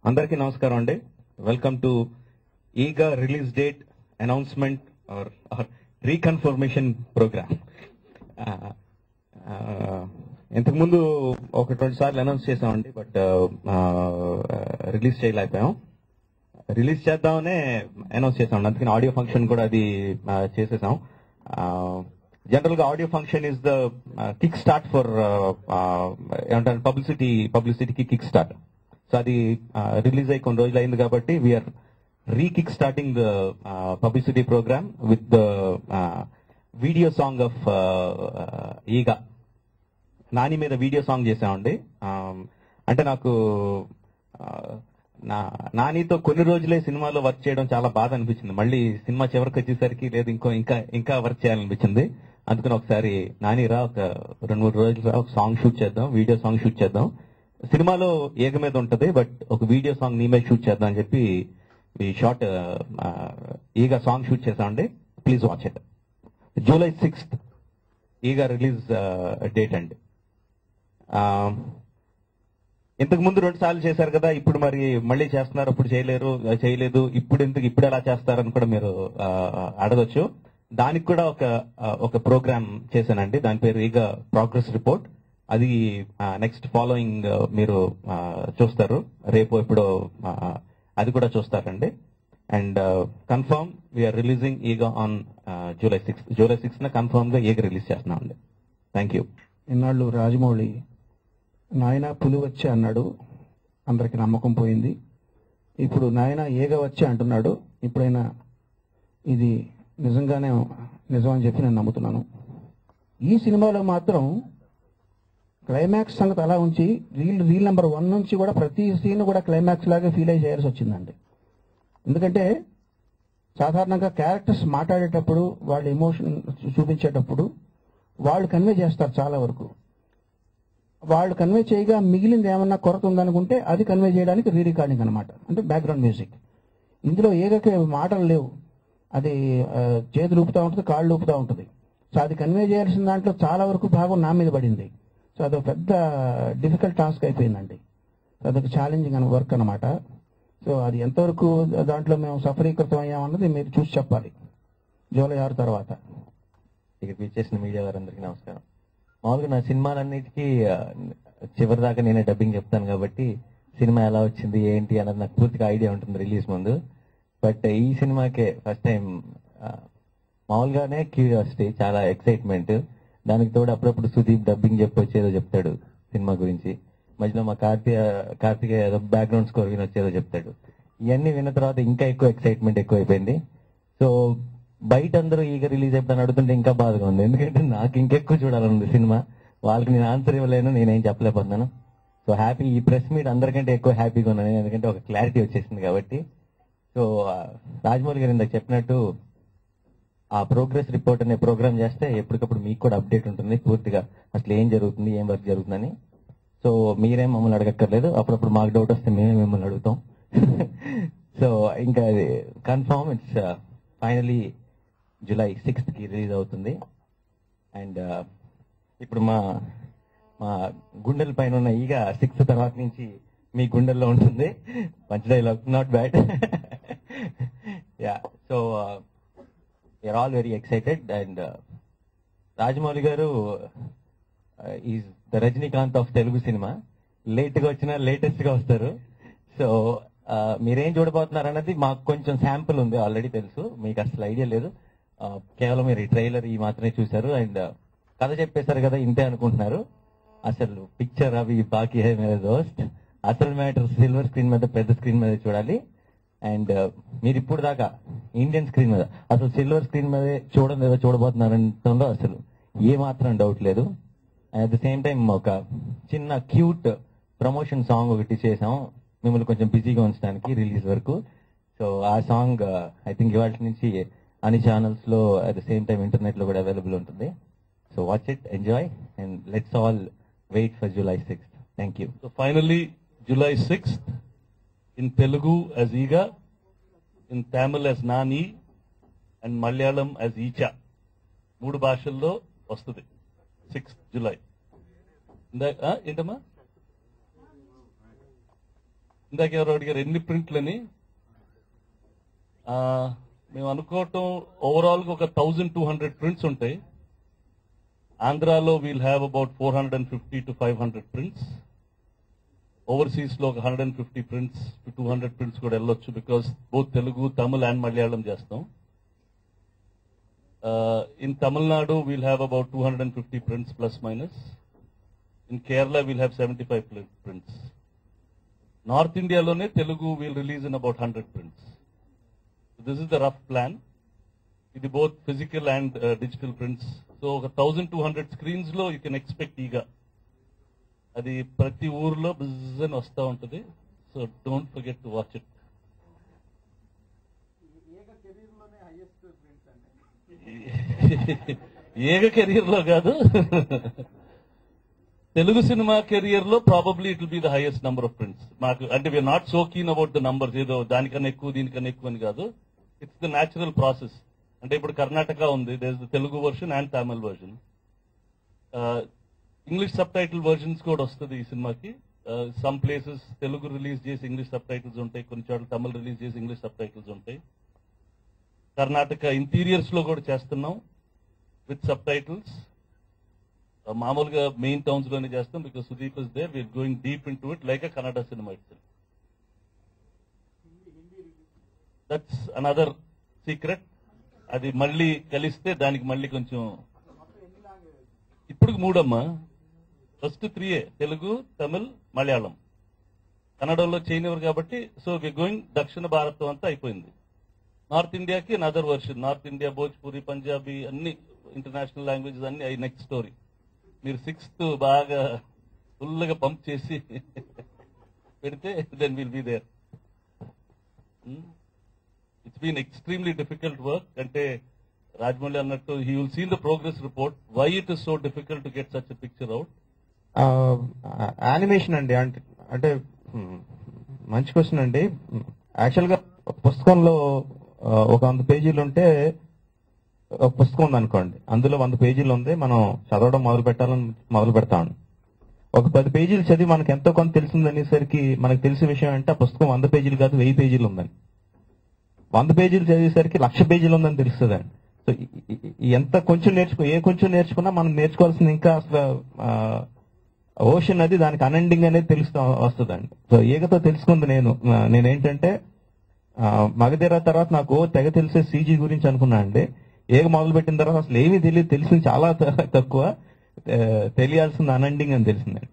అందరికీ నమస్కారం అండి. Welcome to Eega release date announcement or reconfirmation programme. ఇంతకుముందు ఒక 20 సార్లు అనౌన్స్ చేసామండి, బట్ రిలీజ్ చేయలేకపోయాం. రిలీజ్ చేద్దామనే అనౌన్స్ చేసామండి, అందుకని ఆడియో ఫంక్షన్ కూడా అది చేసేసాం. జనరల్ గా audio function is the kick start for ఏమంటారు పబ్లిసిటీకి కిక్ స్టార్ట్. సో అది రిలీజ్ అయ్యి కొన్ని రోజులు అయింది కాబట్టి we are rekick starting the publicity programme with the video song of Eega. Nani మీద వీడియో సాంగ్ చేసామండి. అంటే నాకు నానితో కొన్ని రోజులే సినిమాలో వర్క్ చేయడం చాలా బాధ అనిపించింది. మళ్ళీ సినిమా చివరికి వచ్చేసరికి లేదు ఇంకా వర్క్ చేయాలనిపించింది. అందుకని ఒకసారి నాని రా, ఒక 2-3 రోజులు రా, ఒక సాంగ్ షూట్ చేద్దాం, వీడియో సాంగ్ షూట్ చేద్దాం. సినిమాలో ఏగ మీద ఉంటది, బట్ ఒక వీడియో సాంగ్ నీ మీద షూట్ చేద్దాం అని చెప్పి ఈ షార్ట్ ఈగా సాంగ్ షూట్ చేసామండి. Please watch it. July 6th ఈగా రిలీజ్ డేట్ అండి. ఇంతకు ముందు 2 సార్లు చేశారు కదా, ఇప్పుడు మరి మళ్ళీ చేస్తున్నారు, అప్పుడు చేయలేదు, ఇప్పుడు ఎలా చేస్తారని కూడా మీరు అడగొచ్చు. దానికి కూడా ఒక ప్రోగ్రామ్ చేశానండి. దాని పేరు ఈగా ప్రోగ్రెస్ రిపోర్ట్. అది నెక్స్ట్ ఫాలోయింగ్ మీరు చూస్తారు, రేపు ఎప్పుడో అది కూడా చూస్తారండి. And confirm we are releasing Eega on July 6th confirm గా ఈగా రిలీజ్ చేస్తున్నాం అండి. Thank you. ఇన్నాళ్ళు రాజమౌళి నాయన పులి వచ్చే అన్నాడు, అందరికి నమ్మకం పోయింది. ఇప్పుడు నాయన ఏగ వచ్చే అంటున్నాడు. ఇప్పుడైనా ఇది నిజంగానే నిజం అని చెప్పి నేను నమ్ముతున్నాను. ఈ సినిమాలో మాత్రం క్లైమాక్స్ సంగతి అలా ఉంచి రీల్ నెంబర్ 1 నుంచి కూడా ప్రతి సీన్ కూడా క్లైమాక్స్ లాగే ఫీల్ అయ్యి చేయాల్సి వచ్చిందండి. ఎందుకంటే సాధారణంగా క్యారెక్టర్స్ మాట్లాడేటప్పుడు, వాళ్ళ ఎమోషన్ చూపించేటప్పుడు వాళ్ళు కన్వే చేస్తారు. చాలా వరకు వాళ్ళు కన్వే చేయగా మిగిలింది ఏమన్నా కొరత ఉందనుకుంటే అది కన్వే చేయడానికి రీ రికార్డింగ్ అనమాట, అంటే బ్యాక్గ్రౌండ్ మ్యూజిక్. ఇందులో ఏగకి మాటలు లేవు, అది చేతులు ఊపుతూ ఉంటుంది, కాళ్ళు ఊపుతూ ఉంటుంది. సో అది కన్వే చేయాల్సిన దాంట్లో చాలా వరకు భాగం నా మీద పడింది. సో అదొక పెద్ద డిఫికల్ట్ టాస్క్ అయిపోయిందండి. అదొక ఛాలెంజింగ్ వర్క్ అనమాట. సో అది ఎంతవరకు దాంట్లో మేము సఫలీకృతం అయ్యామన్నది మీరు చూసి చెప్పాలి July 6 తర్వాత. ఇక్కడ పిలిచేసిన మీడియా వారందరికీ నమస్కారం. మామూలుగా నా సినిమాలన్నిటికీ చివరి దాకా నేనే డబ్బింగ్ చెప్తాను కాబట్టి సినిమా ఎలా వచ్చింది ఏంటి అన్నది నాకు పూర్తిగా ఐడియా ఉంటుంది రిలీజ్ ముందు. బట్ ఈ సినిమాకే ఫస్ట్ టైం మామూలుగానే క్యూరియాసిటీ, చాలా ఎక్సైట్మెంట్. దానికి తోడు అప్పుడప్పుడు సుదీప్ డబ్బింగ్ చెప్పొచ్చేదో చెప్తాడు సినిమా గురించి, మధ్యలో మా కార్తికేయ ఏదో బ్యాక్గ్రౌండ్ స్కోర్ వినొచ్చేదో చెప్తాడు. ఇవన్నీ విన్న తర్వాత ఇంకా ఎక్కువ ఎక్సైట్మెంట్ ఎక్కువ అయిపోయింది. సో బయట అందరూ ఈగ రిలీజ్ అయిపోతాను అడుగుతుంటే ఇంకా బాధగా ఉంది, ఎందుకంటే నాకు ఇంకెక్కువ చూడాలనుంది సినిమా. వాళ్ళకి నేను ఆన్సర్ ఇవ్వలేను, నేనేం చెప్పలేకపోతున్నాను. సో హ్యాపీ, ఈ ప్రెస్ మీట్ అందరికంటే ఎక్కువ హ్యాపీగా ఉన్నాను, ఎందుకంటే ఒక క్లారిటీ వచ్చేసింది కాబట్టి. సో రాజమౌళి గారు ఇందాక చెప్పినట్టు ఆ ప్రోగ్రెస్ రిపోర్ట్ అనే ప్రోగ్రామ్ చేస్తే ఎప్పటికప్పుడు మీకు కూడా అప్డేట్ ఉంటుంది పూర్తిగా, అసలు ఏం జరుగుతుంది, ఏం వర్క్ జరుగుతుందని. సో మీరేం మమ్మల్ని అడగక్కర్లేదు, అప్పుడప్పుడు మాకు డౌట్ వస్తే మేమే మిమ్మల్ని అడుగుతాం. సో ఇంకా confirm it's finally July 6th release అవుతుంది. అండ్ ఇప్పుడు మా గుండెల పైన ఉన్న ఈగ 6th తర్వాత నుంచి మీ గుండెల్లో ఉంటుంది. మంచి dialogue, not bad. Yeah, so we are all very excited. And Rajamouli garu is the Rajinikanth of Telugu cinema. Late గా వచ్చినా లేటెస్ట్ గా వస్తారు. సో మీరేం చూడబోతున్నారు అన్నది మాకు కొంచెం శాంపుల్ ఉంది, ఆల్రెడీ తెలుసు, మీకు అసలు ఐడియా లేదు. కేవలం మీరు ఈ ట్రైలర్ ఈ మాత్రమే చూశారు. అండ్ కథ చెప్పేశారు కదా, ఇంతే అనుకుంటున్నారు. అసలు పిక్చర్ అవి బాకీ హై మేరే దోస్త్. అసలు మ్యాటర్ సిల్వర్ స్క్రీన్ మీద, పెద్ద స్క్రీన్ మీద చూడాలి. అండ్ మీరు ఇప్పుడు దాకా ఇండియన్ స్క్రీన్ మీద, అసలు సిల్వర్ స్క్రీన్ మీద ఏదో చూడబోతున్నారంటంలో అసలు ఏ మాత్రం డౌట్ లేదు. అట్ ద సేమ్ టైం ఒక చిన్న క్యూట్ ప్రమోషన్ సాంగ్ ఒకటి చేసాం మిమ్మల్ని కొంచెం బిజీగా ఉంచడానికి రిలీజ్ వరకు. సో ఆ సాంగ్ ఐ థింక్ ఇవాళ నుంచి అన్ని ఛానల్స్ లో, at the same time internet లో కూడా అవైలబుల్ ఉంటుంది. So watch it, enjoy, and let's all wait for July 6th. Thank you. So finally, July 6th in Telugu as Iga, in Tamil as Nani, and Malayalam as Icha. 3 భాషల్లో వస్తుంది 6th July. ఏంటమ్మా? ఇందాక ఎవరు అడిగారు ఎన్ని ప్రింట్లని. మేము అనుకోవటం overall గా ఒక 1200 ప్రింట్స్ ఉంటాయి. ఆంధ్రాలో we'll have about 450 to 500 prints. Overseas లో ఒక 150 ప్రింట్స్ టు 200 ప్రింట్స్ కూడా వెళ్ళొచ్చు. Because both Telugu, Tamil and Malayalam చేస్తాం. In Tamil Nadu we'll have about 250 prints plus minus. In Kerala we'll have 75 prints. North ఇండియాలోనే Telugu we'll release in about 100 prints. This is the rough plan. ఇది both physical and digital prints. So ఒక 1200 screens లో you can expect ఈగా. అది ప్రతి ఊర్లో బిజ్ అని వస్తూ ఉంటుంది. So don't forget to watch it. Eega career లో కాదు, తెలుగు సినిమా కెరియర్ లో probably it will be the highest number of prints. మాకు అంటే we are not so keen about the numbers, ఏదో దానికన్నా ఎక్కువ దీనికన్నా ఎక్కువ అని కాదు. It's the natural process. అంటే ఇప్పుడు కర్ణాటక ఉంది, there is the Telugu version and Tamil version. English subtitle versions కూడా వస్తుంది ఈ సినిమాకి. సమ్ ప్లేసెస్ తెలుగు రిలీజ్ చేసి ఇంగ్లీష్ సబ్ టైటిల్స్ ఉంటాయి, కొన్ని చోట్ల తమిళ్ రిలీజ్ చేసి ఇంగ్లీష్ సబ్ టైటిల్స్ ఉంటాయి. కర్ణాటక ఇంటీరియర్స్ లో కూడా చేస్తున్నాం విత్ సబ్ టైటిల్స్. మామూలుగా మెయిన్ టౌన్స్ లోనే చేస్తాం because Sudeep is there. We're going deep into it like a Kannada cinema it's. That's another secret. అది మళ్ళీ కలిస్తే దానికి మళ్ళీ కొంచెం. ఇప్పుడు 3 అమ్మా. ఫస్ట్ 3 తెలుగు, తమిళ్, మలయాళం. కన్నడలో చేయనివారు కాబట్టి సో వి గోయింగ్ దక్షిణ భారతం అంతా అయిపోయింది. నార్త్ ఇండియాకి another version. North India Bhojpuri, Punjabi అన్ని ఇంటర్నేషనల్ లాంగ్వేజెస్ అన్ని అవి నెక్స్ట్ స్టోరీ. మీరు 6th బాగా ఫుల్ గా పంప్ చేసి పెడితే then will be there. It's been extremely difficult work. అంటే రాజమౌళి అన్నట్టు he will see the progress report why it is so difficult to get such a picture out. Animation అండి. అంటే మంచి క్వశ్చన్ అండి. యాక్చువల్ గా పుస్తకంలో ఒక 100 పేజీలు ఉంటే, ఒక పుస్తకం ఉంది అనుకోండి, అందులో 100 పేజీలు ఉంది, మనం చదవడం మొదలు పెడతామండి. ఒక 10 పేజీలు చదివి మనకి ఎంతో కొంత తెలిసిందనేసరికి మనకు తెలిసే విషయం అంటే ఆ పుస్తకం 100 పేజీలు కాదు 1000 పేజీలు ఉందని. 100 పేజీలు చదివేసరికి 1,00,000 పేజీలు ఉందని తెలుస్తుందండి. సో ఎంత కొంచెం కొంచెం నేర్చుకున్నా మనం నేర్చుకోవాల్సింది ఇంకా అసలు ఓషన్ అది దానికి అన్ఎండింగ్ అనేది తెలుస్తూ వస్తుందండి. సో ఏగతో తెలుసుకుంది నేనేంటంటే మగధీర తర్వాత నాకు తెగ తెలిసే సీజీ గురించి అనుకున్నా అండి. ఏగ మొదలు పెట్టిన తర్వాత అసలు ఏమీ తెలియదు, తెలిసింది చాలా తక్కువ, తెలియాల్సింది అన్ఎండింగ్ అని తెలిసిందండి.